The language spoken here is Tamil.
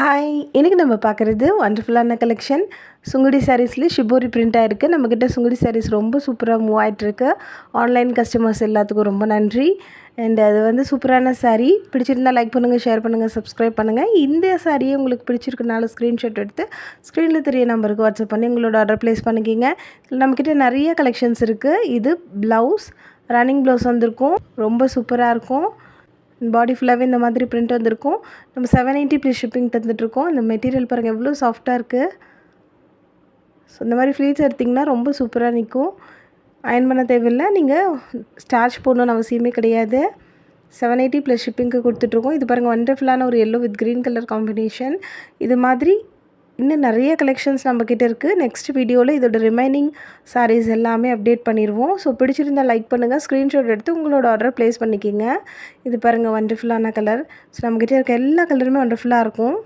ஹாய்! இன்னைக்கு நம்ம பார்க்குறது வண்டர்ஃபுல்லான கலெக்ஷன். சுங்குடி சாரீஸ்லேயே ஷிபோரி பிரிண்ட் ஆயிருக்கு. நம்மக்கிட்ட சுங்குடி சாரீஸ் ரொம்ப சூப்பராக மூவ் ஆயிட்டிருக்கு. ஆன்லைன் கஸ்டமர்ஸ் எல்லாத்துக்கும் ரொம்ப நன்றி. அண்ட் அது வந்து சூப்பரான சாரீ. பிடிச்சிருந்தா லைக் பண்ணுங்கள், ஷேர் பண்ணுங்கள், சப்ஸ்கிரைப் பண்ணுங்கள். இந்த சாரியை உங்களுக்கு பிடிச்சிருக்குனால ஸ்க்ரீன்ஷாட் எடுத்து ஸ்க்ரீனில் தெரிய நம்பருக்கு வாட்ஸ்அப் பண்ணி உங்களோட ஆர்டர் ப்ளேஸ் பண்ணிக்கிங்க. நம்மக்கிட்ட நிறைய கலெக்ஷன்ஸ் இருக்குது. இது ப்ளவுஸ், ரன்னிங் ப்ளவுஸ் வந்திருக்கும். ரொம்ப சூப்பராக இருக்கும். பாடி ஃபுல்லாகவே இந்த மாதிரி பிரிண்ட் வந்திருக்கும். நம்ம 780 ப்ளஸ் ஷிப்பிங் தந்துட்டுருக்கோம். இந்த மெட்டீரியல் பாருங்கள் எவ்வளோ சாஃப்டாக இருக்குது. ஸோ இந்த மாதிரி ஃப்ளீட்ஸ் எடுத்திங்கன்னா ரொம்ப சூப்பராக நிற்கும். அயர்ன் பண்ண தேவையில்லை. நீங்கள் ஸ்டார்ச் போடணுன்னு அவசியமே கிடையாது. 780 ப்ளஸ் ஷிப்பிங்க்கு கொடுத்துட்ருக்கோம். இது பாருங்கள் வண்டர்ஃபுல்லான ஒரு yellow with green colour combination. இது மாதிரி இன்னும் நிறைய கலெக்ஷன்ஸ் நம்மக்கிட்ட இருக்குது. நெக்ஸ்ட் வீடியோவில் இதோட ரிமைனிங் சாரீஸ் எல்லாமே அப்டேட் பண்ணிடுவோம். ஸோ பிடிச்சிருந்தால் லைக் பண்ணுங்கள், ஸ்க்ரீன்ஷாட் எடுத்து உங்களோட ஆர்டர் ப்ளேஸ் பண்ணிக்கிங்க. இது பாருங்கள் வண்டர்ஃபுல்லான கலர். ஸோ நம்மக்கிட்ட இருக்க எல்லா கலருமே வண்டர்ஃபுல்லாக இருக்கும்.